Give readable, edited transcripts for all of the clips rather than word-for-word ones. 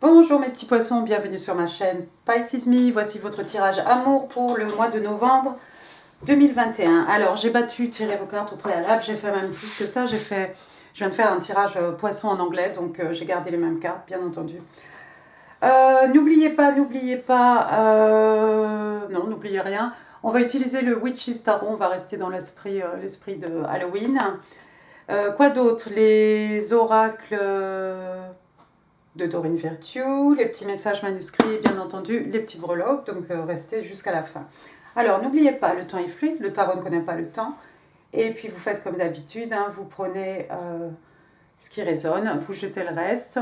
Bonjour mes petits poissons, bienvenue sur ma chaîne Pisces Me. Voici votre tirage amour pour le mois de novembre 2021. Alors j'ai battu, tiré vos cartes au préalable, j'ai fait même plus que ça, je viens de faire un tirage poisson en anglais, donc j'ai gardé les mêmes cartes bien entendu. N'oubliez pas, non n'oubliez rien, on va utiliser le Witch's Tarot, on va rester dans l'esprit de Halloween. Quoi d'autre? Les oracles de Dorine Virtue, les petits messages manuscrits et bien entendu les petites breloques, donc restez jusqu'à la fin. Alors n'oubliez pas, le temps est fluide, le tarot ne connaît pas le temps, et puis vous faites comme d'habitude, hein, vous prenez ce qui résonne, vous jetez le reste.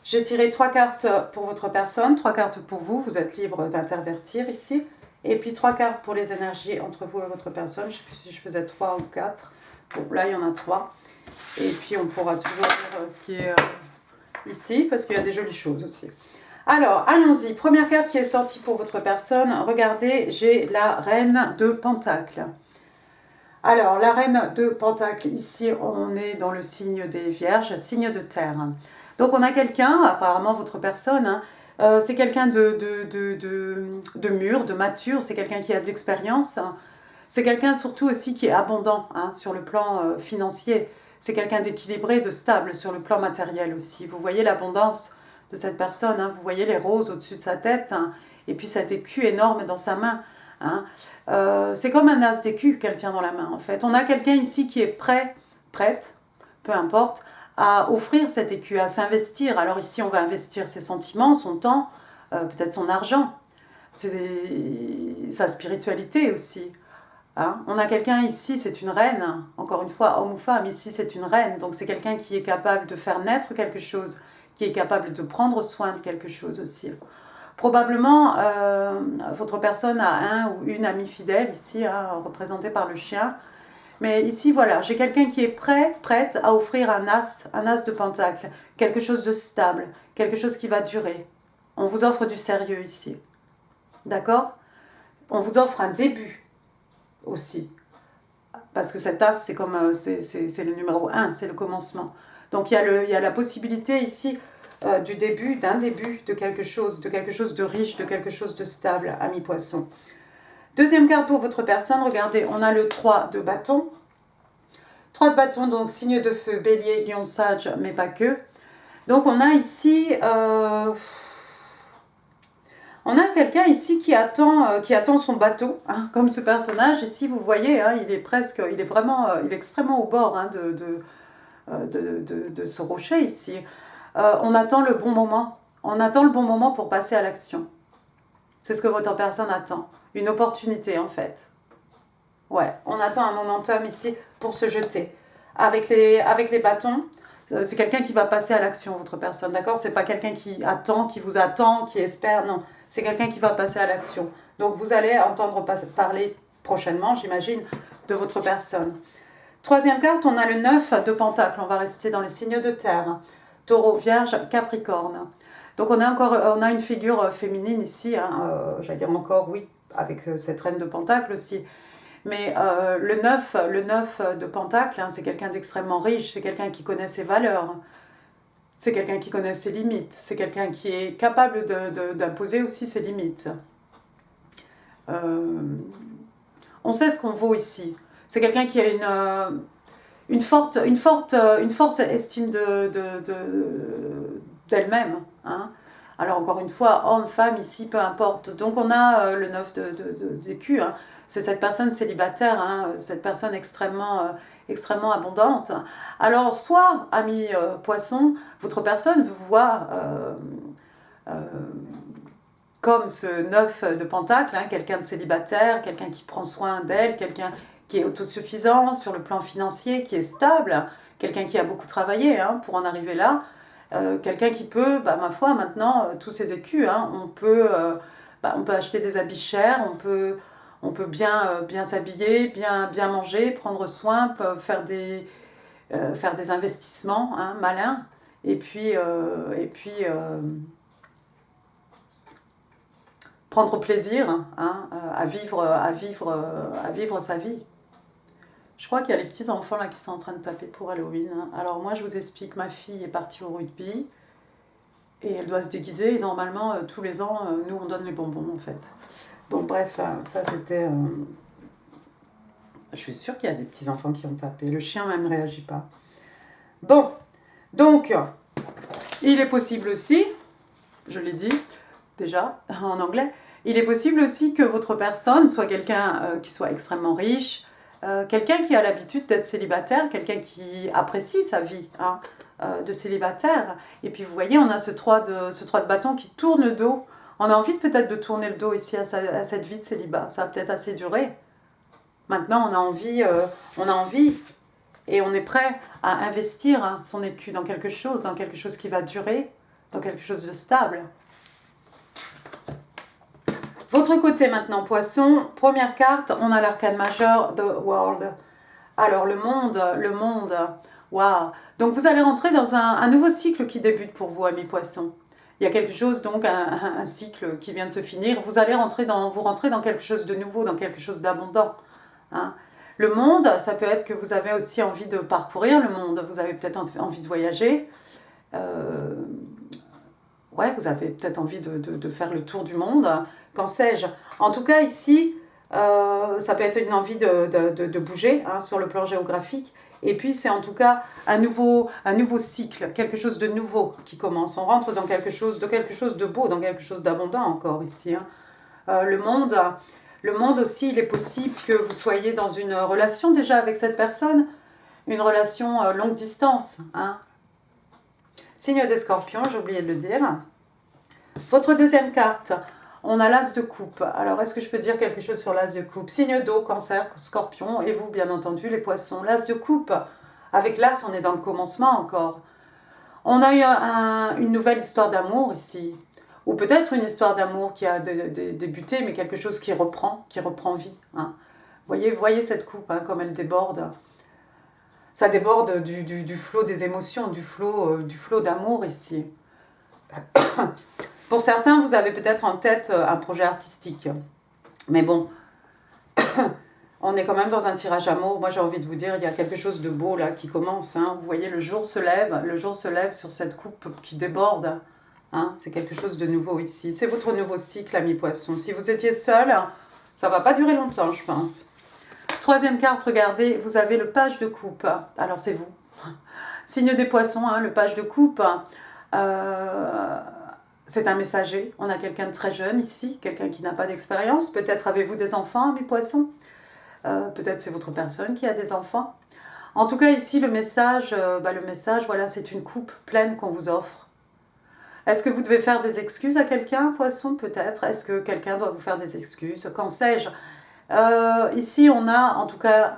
J'ai tiré 3 cartes pour votre personne, 3 cartes pour vous, vous êtes libre d'intervertir ici, et puis 3 cartes pour les énergies entre vous et votre personne, je ne sais plus si je faisais 3 ou 4, bon là il y en a 3, et puis on pourra toujours dire ce qui est ici, parce qu'il y a des jolies choses aussi. Alors, allons-y. Première carte qui est sortie pour votre personne. Regardez, j'ai la reine de Pentacle. Alors, la reine de Pentacle, ici, on est dans le signe des Vierges, signe de terre. Donc, on a quelqu'un, apparemment votre personne, c'est quelqu'un de mûr, de mature, c'est quelqu'un qui a de l'expérience. C'est quelqu'un surtout aussi qui est abondant sur le plan financier. C'est quelqu'un d'équilibré, de stable sur le plan matériel aussi. Vous voyez l'abondance de cette personne, vous voyez les roses au-dessus de sa tête, et puis cet écu énorme dans sa main. C'est comme un as d'écu qu'elle tient dans la main en fait. On a quelqu'un ici qui est prête, peu importe, à offrir cet écu, à s'investir. Alors ici on va investir ses sentiments, son temps, peut-être son argent, sa spiritualité aussi. On a quelqu'un ici, c'est une reine, encore une fois, homme ou femme, ici c'est une reine, donc c'est quelqu'un qui est capable de faire naître quelque chose, qui est capable de prendre soin de quelque chose aussi. Probablement, votre personne a un ou une amie fidèle ici, représentée par le chien, mais ici voilà, j'ai quelqu'un qui est prête à offrir un as de pentacle, quelque chose de stable, quelque chose qui va durer. On vous offre du sérieux ici, d'accord? On vous offre un début aussi. Parce que cet as, c'est comme c'est le numéro 1, c'est le commencement. Donc il y a la possibilité ici d'un début de quelque chose de riche, de quelque chose de stable, ami poisson. Deuxième carte pour votre personne, regardez, on a le 3 de bâton. 3 de bâton, donc signe de feu, bélier, lion, sage, mais pas que. Donc on a ici... on a quelqu'un ici qui attend son bateau, comme ce personnage. Ici, vous voyez, il est extrêmement au bord de ce rocher ici. On attend le bon moment. On attend le bon moment pour passer à l'action. C'est ce que votre personne attend. Une opportunité, en fait. Ouais, on attend un momentum ici pour se jeter. Avec les bâtons, c'est quelqu'un qui va passer à l'action, votre personne, d'accord? C'est pas quelqu'un qui attend, qui vous attend, qui espère, non. C'est quelqu'un qui va passer à l'action. Donc vous allez entendre parler prochainement, j'imagine, de votre personne. Troisième carte, on a le 9 de Pentacle. On va rester dans les signes de terre. Taureau, Vierge, Capricorne. Donc on a une figure féminine ici, j'allais dire encore, oui, avec cette reine de Pentacle aussi. Mais le 9 de Pentacle, c'est quelqu'un d'extrêmement riche, c'est quelqu'un qui connaît ses valeurs. C'est quelqu'un qui connaît ses limites, c'est quelqu'un qui est capable d'imposer aussi ses limites. On sait ce qu'on vaut ici. C'est quelqu'un qui a une forte estime d'elle-même. Alors encore une fois, homme, femme, ici, peu importe. Donc on a le 9 d'écu. C'est cette personne célibataire, cette personne extrêmement abondante. Alors, soit, ami poisson, votre personne vous voit comme ce 9 de pentacle, quelqu'un de célibataire, quelqu'un qui prend soin d'elle, quelqu'un qui est autosuffisant sur le plan financier, qui est stable, quelqu'un qui a beaucoup travaillé pour en arriver là, quelqu'un qui peut, ma foi, maintenant, tous ces écus, on peut acheter des habits chers, on peut bien s'habiller, bien manger, prendre soin, faire des investissements malins, et puis prendre plaisir à vivre sa vie. Je crois qu'il y a les petits enfants là qui sont en train de taper pour Halloween. Alors moi je vous explique, ma fille est partie au rugby, Et elle doit se déguiser, et normalement, tous les ans, nous, on donne les bonbons, en fait. Bon, bref, ça, c'était... Je suis sûre qu'il y a des petits-enfants qui ont tapé. Le chien, même, ne réagit pas. Bon, donc, il est possible aussi, je l'ai dit déjà en anglais, il est possible aussi que votre personne soit quelqu'un qui soit extrêmement riche, quelqu'un qui a l'habitude d'être célibataire, quelqu'un qui apprécie sa vie hein, de célibataire. Et puis vous voyez, on a ce 3 de bâton qui tourne le dos. On a envie peut-être de tourner le dos ici à cette vie de célibat. Ça a peut-être assez duré. Maintenant, on a envie et on est prêt à investir hein, son écu dans quelque chose qui va durer, dans quelque chose de stable. Votre côté maintenant, poisson, première carte, on a l'arcane majeur, The World. Alors le monde, waouh. Donc vous allez rentrer dans un nouveau cycle qui débute pour vous, amis poissons. Il y a quelque chose, donc un cycle qui vient de se finir. Vous rentrez dans quelque chose de nouveau, dans quelque chose d'abondant. Hein. Le monde, ça peut être que vous avez aussi envie de parcourir le monde. Vous avez peut-être envie de voyager. Ouais, vous avez peut-être envie de faire le tour du monde. Qu'en sais-je? En tout cas, ici, ça peut être une envie de bouger hein, sur le plan géographique. Et puis, c'est en tout cas un nouveau cycle, quelque chose de nouveau qui commence. On rentre dans quelque chose de beau, dans quelque chose d'abondant encore ici. Hein. Le monde aussi, il est possible que vous soyez dans une relation déjà avec cette personne, une relation longue distance. Hein. Signe des scorpions, j'ai oublié de le dire. Votre deuxième carte, on a l'as de coupe. Alors, est-ce que je peux dire quelque chose sur l'as de coupe? Signe d'eau, cancer, scorpion, et vous, bien entendu, les poissons. L'as de coupe, avec l'as, on est dans le commencement encore. On a eu une nouvelle histoire d'amour ici. Ou peut-être une histoire d'amour qui a débuté, mais quelque chose qui reprend vie. Hein. Voyez cette coupe, hein, comme elle déborde. Ça déborde du flot des émotions, du flot d'amour ici. Pour certains, vous avez peut-être en tête un projet artistique. Mais bon, on est quand même dans un tirage amour. Moi, j'ai envie de vous dire, il y a quelque chose de beau là qui commence. Hein. Vous voyez, le jour se lève sur cette coupe qui déborde. Hein. C'est quelque chose de nouveau ici. C'est votre nouveau cycle, ami poisson. Si vous étiez seul, ça ne va pas durer longtemps, je pense. Troisième carte, regardez, vous avez le page de coupe. Alors, c'est vous. Signe des poissons, hein, le page de coupe. C'est un messager. On a quelqu'un de très jeune ici, quelqu'un qui n'a pas d'expérience. Peut-être avez-vous des enfants, mes poissons. Peut-être c'est votre personne qui a des enfants. En tout cas, ici, le message, voilà, c'est une coupe pleine qu'on vous offre. Est-ce que vous devez faire des excuses à quelqu'un, poisson? Peut-être. Est-ce que quelqu'un doit vous faire des excuses? Qu'en sais-je? Ici, on a en tout cas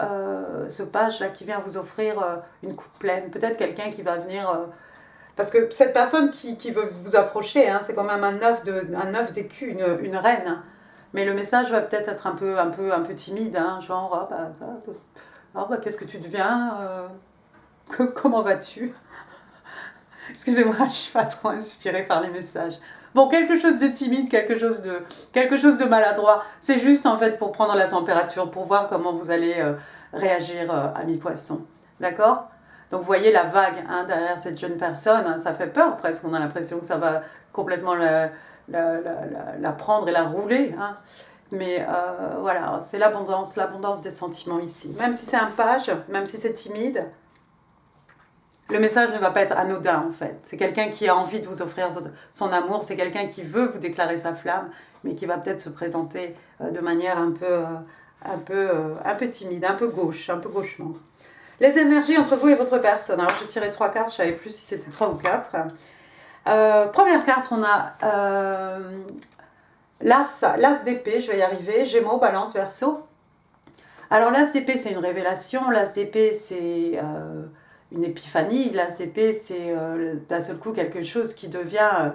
ce page-là qui vient vous offrir une coupe pleine. Peut-être quelqu'un qui va venir... parce que cette personne qui veut vous approcher, hein, c'est quand même un œuf d'écu, une reine. Mais le message va peut-être être un peu timide, hein, genre qu'est-ce que tu deviens comment vas-tu? Excusez-moi, je suis pas trop inspirée par les messages. Bon, quelque chose de timide, quelque chose de maladroit. C'est juste en fait pour prendre la température, pour voir comment vous allez réagir à mi-poisson. D'accord? Donc vous voyez la vague hein, derrière cette jeune personne, hein, ça fait peur presque, on a l'impression que ça va complètement la prendre et la rouler. Hein. Mais voilà, c'est l'abondance des sentiments ici. Même si c'est un page, même si c'est timide, le message ne va pas être anodin en fait. C'est quelqu'un qui a envie de vous offrir son amour, c'est quelqu'un qui veut vous déclarer sa flamme, mais qui va peut-être se présenter de manière un peu timide, un peu gauchement. Les énergies entre vous et votre personne. Alors j'ai tiré 3 cartes, je ne savais plus si c'était 3 ou 4. Première carte, on a l'as d'épée, je vais y arriver, Gémeaux, Balance, Verseau. Alors l'as d'épée, c'est une révélation, l'as d'épée, c'est une épiphanie, l'as d'épée, c'est d'un seul coup quelque chose qui devient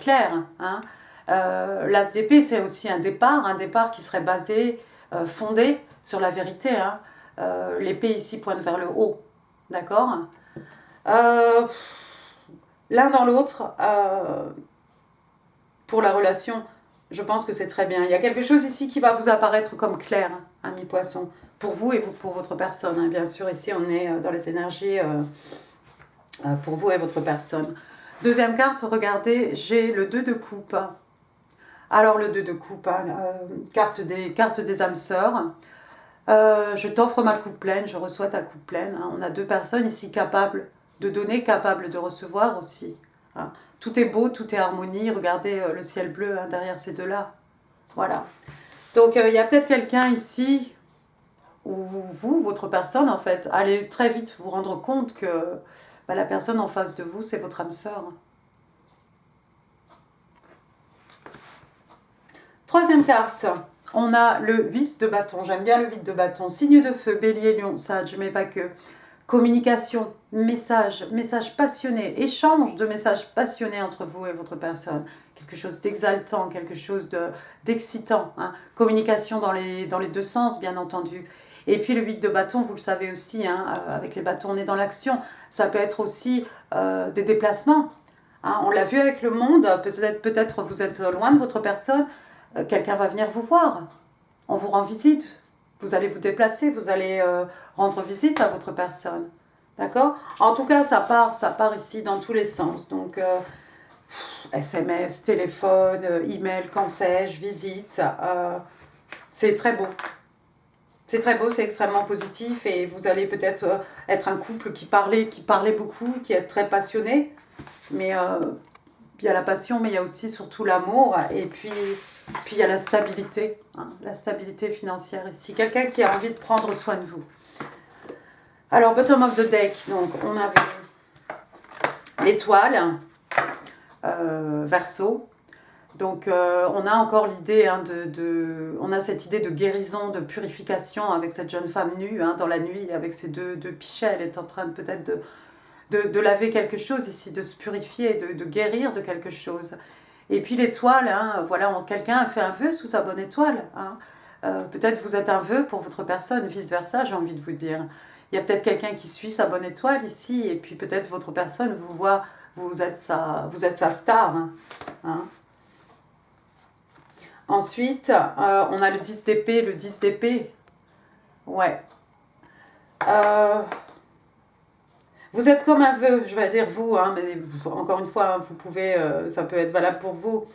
clair. Hein. L'as d'épée, c'est aussi un départ qui serait basé, fondé sur la vérité. Hein. L'épée ici pointe vers le haut, d'accord? L'un dans l'autre, pour la relation, je pense que c'est très bien. Il y a quelque chose ici qui va vous apparaître comme clair, ami poisson, pour vous et pour votre personne. Hein. Bien sûr, ici on est dans les énergies pour vous et votre personne. Deuxième carte, regardez, j'ai le 2 de coupe. Alors le 2 de coupe, hein, carte des âmes sœurs. Je t'offre ma coupe pleine, je reçois ta coupe pleine. Hein. On a deux personnes ici capables de donner, capables de recevoir aussi. Hein. Tout est beau, tout est harmonie. Regardez le ciel bleu hein, derrière ces deux-là. Voilà. Donc il y a peut-être quelqu'un ici, où vous, votre personne en fait, allez très vite vous rendre compte que bah, la personne en face de vous, c'est votre âme sœur. Troisième carte, on a le 8 de bâton. J'aime bien le 8 de bâton. Signe de feu, bélier, lion, sage, mais pas que. Communication, message passionné, échange de messages passionnés entre vous et votre personne. Quelque chose d'exaltant, quelque chose d'excitant. Hein. Communication dans les deux sens, bien entendu. Et puis le 8 de bâton, vous le savez aussi, hein, avec les bâtons, on est dans l'action. Ça peut être aussi des déplacements. Hein. On l'a vu avec le monde, peut-être vous êtes loin de votre personne, quelqu'un va venir vous voir. On vous rend visite. Vous allez vous déplacer, vous allez rendre visite à votre personne. D'accord? En tout cas, ça part ici dans tous les sens. Donc, SMS, téléphone, email, quand sais-je, visite. C'est très beau. C'est très beau, c'est extrêmement positif et vous allez peut-être être un couple qui parlait beaucoup, qui est très passionné. Mais il y a la passion, mais il y a aussi surtout l'amour. Et puis il y a la stabilité, hein, la stabilité financière ici. Quelqu'un qui a envie de prendre soin de vous. Alors, bottom of the deck, donc on avait l'étoile, Verseau. Donc, on a encore l'idée, hein, on a cette idée de guérison, de purification avec cette jeune femme nue hein, dans la nuit, avec ses deux pichets. Elle est en train peut-être de laver quelque chose ici, de se purifier, de guérir de quelque chose. Et puis l'étoile, hein, voilà, quelqu'un a fait un vœu sous sa bonne étoile. Hein. Peut-être vous êtes un vœu pour votre personne, vice-versa, j'ai envie de vous dire. Il y a peut-être quelqu'un qui suit sa bonne étoile ici, et puis peut-être votre personne vous voit, vous êtes sa star. Hein. Ensuite, on a le 10 d'épée, le 10 d'épée. Ouais. Vous êtes comme un vœu, je vais dire vous, hein, mais encore une fois, hein, vous pouvez, ça peut être valable pour vous.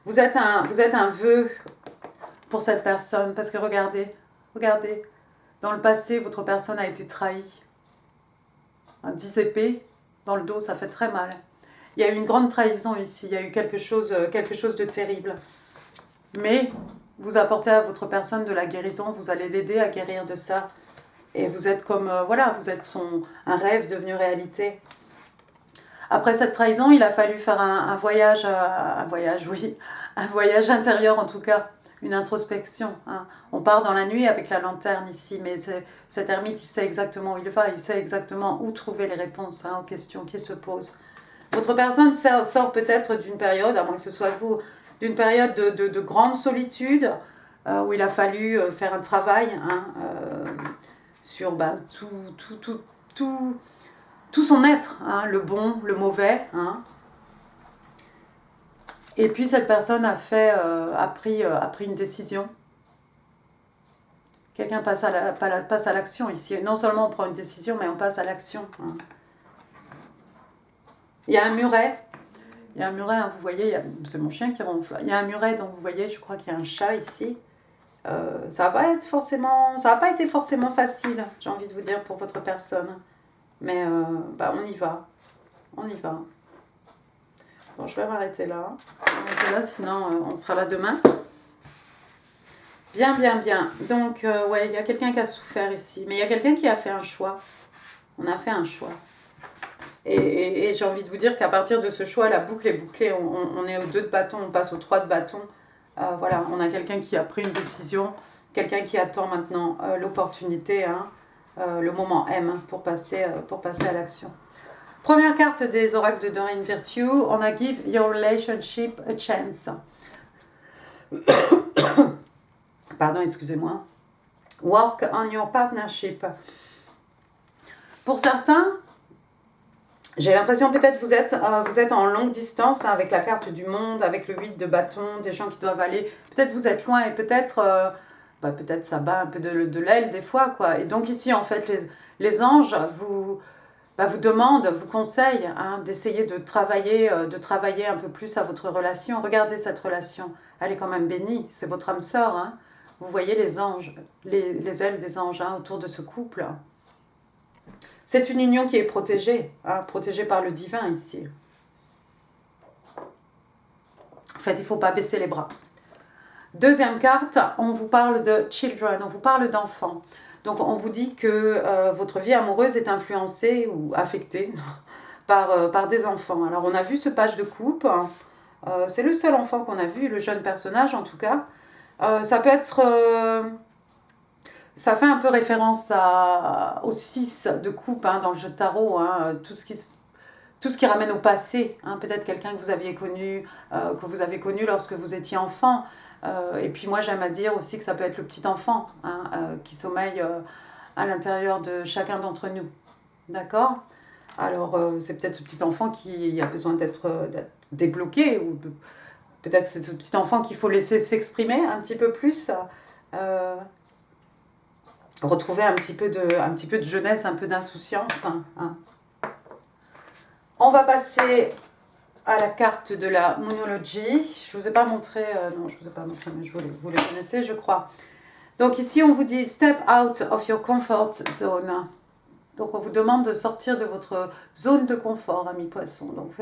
Vous êtes un vœu pour cette personne, parce que regardez, dans le passé, votre personne a été trahie. Un 10 épées dans le dos, ça fait très mal. Il y a eu une grande trahison ici, il y a eu quelque chose de terrible. Mais vous apportez à votre personne de la guérison, vous allez l'aider à guérir de ça. Et vous êtes comme, voilà, vous êtes un rêve devenu réalité. Après cette trahison, il a fallu faire un voyage, oui, un voyage intérieur en tout cas, une introspection. Hein. On part dans la nuit avec la lanterne ici, mais cet ermite, il sait exactement où il va, il sait exactement où trouver les réponses hein, aux questions qui se posent. Votre personne sort peut-être d'une période, à moins que ce soit vous, d'une période de grande solitude, où il a fallu faire un travail hein, sur tout son être, hein, le bon, le mauvais. Hein. Et puis cette personne a pris une décision. Quelqu'un passe à l'action ici. Non seulement on prend une décision, mais on passe à l'action. Hein. Il y a un muret. Hein, vous voyez, c'est mon chien qui ronfle. Il y a un muret, donc vous voyez, je crois qu'il y a un chat ici. Ça va pas été forcément facile, j'ai envie de vous dire, pour votre personne. Mais on y va. Bon, je vais m'arrêter là. Sinon on sera là demain. Bien. Donc, il y a quelqu'un qui a souffert ici. Mais il y a quelqu'un qui a fait un choix. On a fait un choix. Et j'ai envie de vous dire qu'à partir de ce choix, la boucle est bouclée. On est au 2 de bâton, on passe au 3 de bâton. Voilà, on a quelqu'un qui a pris une décision, quelqu'un qui attend maintenant l'opportunité, hein, le moment M pour passer à l'action. Première carte des oracles de Doreen Virtue, on a Give Your Relationship a Chance. Pardon, excusez-moi. Work on your partnership. Pour certains, j'ai l'impression peut-être vous êtes en longue distance hein, avec la carte du monde, avec le 8 de bâton, des gens qui doivent aller. Peut-être vous êtes loin et peut-être ça bat un peu de l'aile des fois. Quoi. Et donc ici, en fait, les anges vous demande, vous conseille hein, d'essayer de travailler un peu plus à votre relation. Regardez cette relation, elle est quand même bénie, c'est votre âme sœur. Hein. Vous voyez les anges, les ailes des anges hein, autour de ce couple. C'est une union qui est protégée, hein, protégée par le divin ici. En fait, il ne faut pas baisser les bras. Deuxième carte, on vous parle de children, on vous parle d'enfants. Donc on vous dit que votre vie amoureuse est influencée ou affectée par des enfants. Alors on a vu ce page de coupe, c'est le seul enfant qu'on a vu, le jeune personnage en tout cas. Ça peut être... ça fait un peu référence au 6 de coupe hein, dans le jeu de tarot, hein, tout ce qui ramène au passé. Hein, peut-être quelqu'un que vous avez connu lorsque vous étiez enfant. Et puis moi j'aime à dire aussi que ça peut être le petit enfant hein, qui sommeille à l'intérieur de chacun d'entre nous. D'accord ? Alors c'est peut-être ce petit enfant qui a besoin d'être débloqué, ou peut-être c'est ce petit enfant qu'il faut laisser s'exprimer un petit peu plus, retrouver un petit peu de jeunesse, un peu d'insouciance. Hein. On va passer à la carte de la Moonology. Je ne vous ai pas montré, non, je ne vous ai pas montré, mais vous les connaissez, je crois. Donc ici, on vous dit « Step out of your comfort zone ». Donc on vous demande de sortir de votre zone de confort, amis poissons. Donc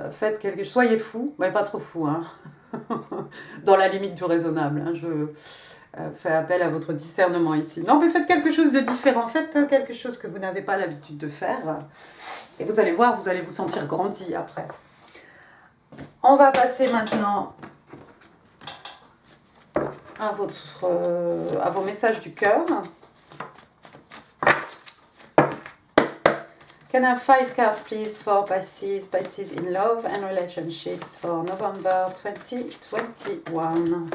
faites quelque chose, soyez fous, mais pas trop fous, hein. Dans la limite du raisonnable. Hein. Je fais appel à votre discernement ici. Non, mais faites quelque chose de différent, faites quelque chose que vous n'avez pas l'habitude de faire. Et vous allez voir, vous allez vous sentir grandi après. On va passer maintenant à vos messages du cœur. Can I have 5 cards, please, for Pisces in love and relationships for November 2021.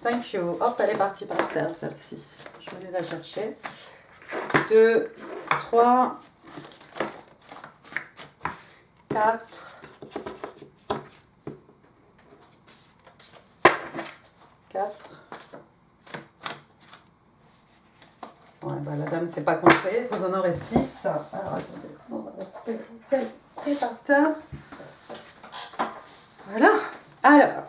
Thank you. Hop, elle est partie par terre, celle-ci. Je vais aller la chercher. 2, 3, 4, 4. Ouais, bah, la dame ne s'est pas comptée. Vous en aurez 6. Alors, attendez. On va récupérer celle qui est par terre. Voilà. Alors,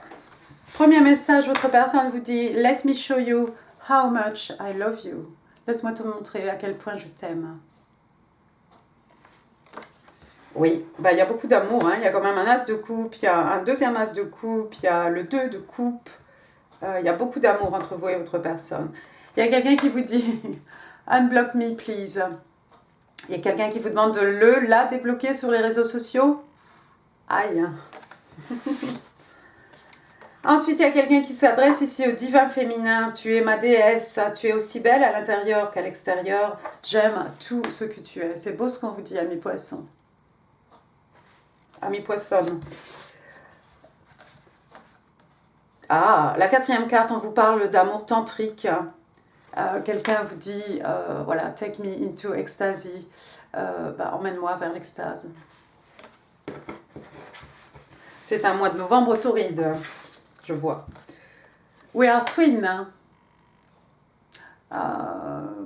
premier message, votre personne vous dit « Let me show you how much I love you ». Laisse-moi te montrer à quel point je t'aime. Oui, bah, il y a beaucoup d'amour. Hein. Il y a quand même un as de coupe, il y a un deuxième as de coupe, il y a le 2 de coupe. Il y a beaucoup d'amour entre vous et votre personne. Il y a quelqu'un qui vous dit « Unblock me, please ». Il y a quelqu'un qui vous demande de la débloquer sur les réseaux sociaux. Aïe. Ensuite, il y a quelqu'un qui s'adresse ici au divin féminin. Tu es ma déesse, tu es aussi belle à l'intérieur qu'à l'extérieur. J'aime tout ce que tu es. C'est beau ce qu'on vous dit, amis poissons. Amis poissons. Ah, la 4e carte, on vous parle d'amour tantrique. Quelqu'un vous dit, voilà, take me into ecstasy. Emmène-moi vers l'extase. C'est un mois de novembre torride, je vois. We are twin.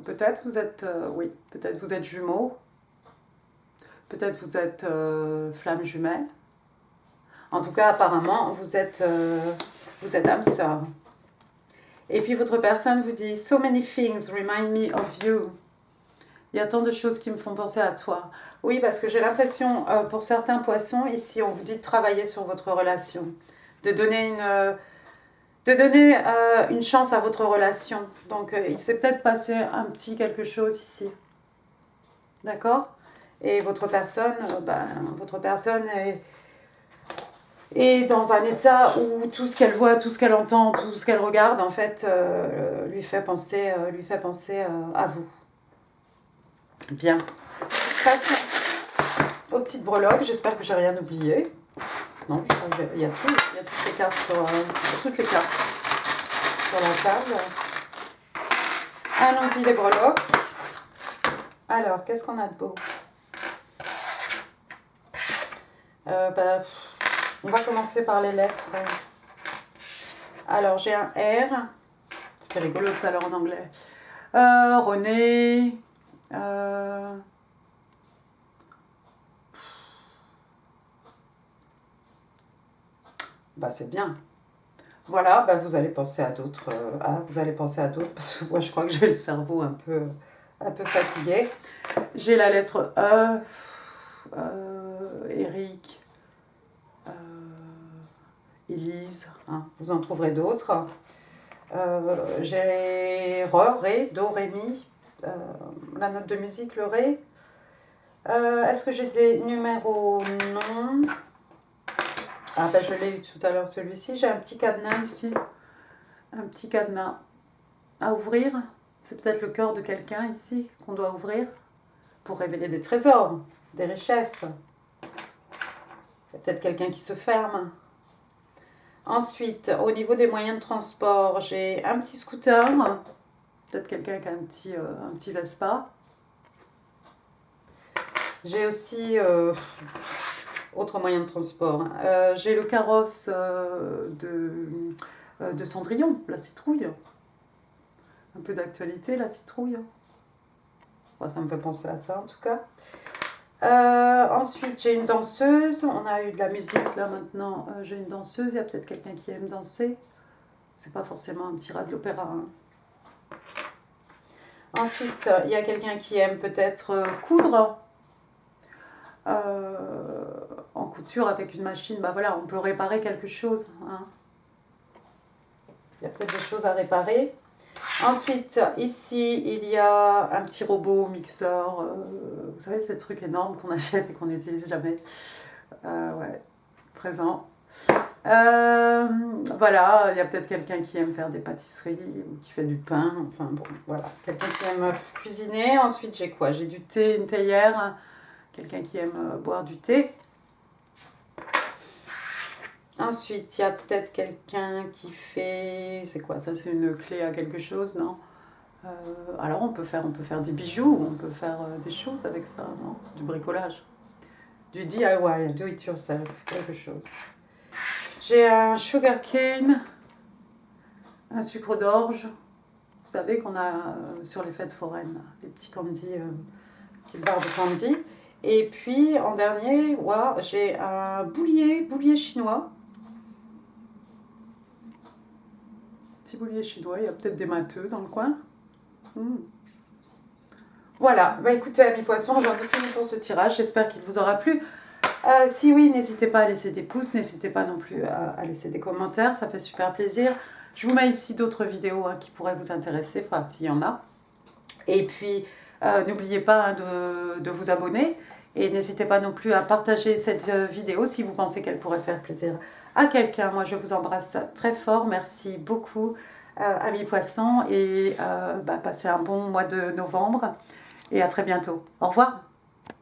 Peut-être vous êtes, oui, peut-être vous êtes jumeaux. Peut-être vous êtes flammes jumelles. En tout cas, apparemment, vous êtes âme sœur. Et puis votre personne vous dit « So many things remind me of you ». Il y a tant de choses qui me font penser à toi. Oui, parce que j'ai l'impression, pour certains poissons, ici, on vous dit de travailler sur votre relation. De donner une chance à votre relation. Donc, il s'est peut-être passé un petit quelque chose ici. D'accord ? Et votre personne est dans un état où tout ce qu'elle voit, tout ce qu'elle entend, tout ce qu'elle regarde, en fait, lui fait penser à vous. Bien. Passons aux petites breloques. J'espère que j'ai rien oublié. Non, je crois qu'il y a toutes les cartes toutes les cartes sur la table. Allons-y les breloques. Alors, qu'est-ce qu'on a de beau ? On va commencer par les lettres. Alors, j'ai un R. C'était rigolo tout à l'heure en anglais. René. Bah, c'est bien. Voilà, bah, vous allez penser à d'autres. Vous allez penser à d'autres parce que moi, je crois que j'ai le cerveau un peu fatigué. J'ai la lettre E, Eric, euh, Élise, hein, vous en trouverez d'autres. J'ai Re, Ré, Do, Ré, Mi, la note de musique, le Ré. Est-ce que j'ai des numéros? Non. Ah ben je l'ai eu tout à l'heure celui-ci. J'ai un petit cadenas ici. Un petit cadenas à ouvrir. C'est peut-être le cœur de quelqu'un ici qu'on doit ouvrir pour révéler des trésors, des richesses. Il y a peut-être quelqu'un qui se ferme. Ensuite, au niveau des moyens de transport, j'ai un petit scooter. Peut-être quelqu'un qui a un petit Vespa. J'ai aussi autre moyen de transport. J'ai le carrosse de Cendrillon, la citrouille. Un peu d'actualité, la citrouille. Bon, ça me fait penser à ça en tout cas. Ensuite, j'ai une danseuse. On a eu de la musique là maintenant. J'ai une danseuse. Il y a peut-être quelqu'un qui aime danser. C'est pas forcément un petit rat de l'opéra. Hein. Ensuite, il y a quelqu'un qui aime peut-être coudre. En couture avec une machine, bah voilà, on peut réparer quelque chose. Hein. Il y a peut-être des choses à réparer. Ensuite, ici, il y a un petit robot mixeur. Vous savez, ces trucs énormes qu'on achète et qu'on n'utilise jamais. Ouais, présent. Voilà, il y a peut-être quelqu'un qui aime faire des pâtisseries ou qui fait du pain. Enfin bon, voilà. Quelqu'un qui aime cuisiner. Ensuite, j'ai quoi? J'ai du thé, une théière. Quelqu'un qui aime boire du thé. Ensuite, il y a peut-être quelqu'un qui fait... C'est quoi ça? C'est une clé à quelque chose, non? Alors, on peut faire des bijoux, on peut faire des choses avec ça, non? Du bricolage. Du DIY, do it yourself, quelque chose. J'ai un sugar cane, un sucre d'orge. Vous savez qu'on a sur les fêtes foraines, les petits candy, petites barres de candy. Et puis, en dernier, wow, j'ai un boulier chinois. Petit boulier chinois, il y a peut-être des matheux dans le coin. Voilà, bah écoutez amis poissons, j'en ai fini pour ce tirage, j'espère qu'il vous aura plu. Si oui, n'hésitez pas à laisser des pouces, n'hésitez pas non plus à laisser des commentaires, ça fait super plaisir. Je vous mets ici d'autres vidéos qui pourraient vous intéresser, enfin s'il y en a. Et puis, n'oubliez pas de vous abonner et n'hésitez pas non plus à partager cette vidéo si vous pensez qu'elle pourrait faire plaisir à quelqu'un. Moi, je vous embrasse très fort, merci beaucoup amis poissons et passez un bon mois de novembre et à très bientôt. Au revoir.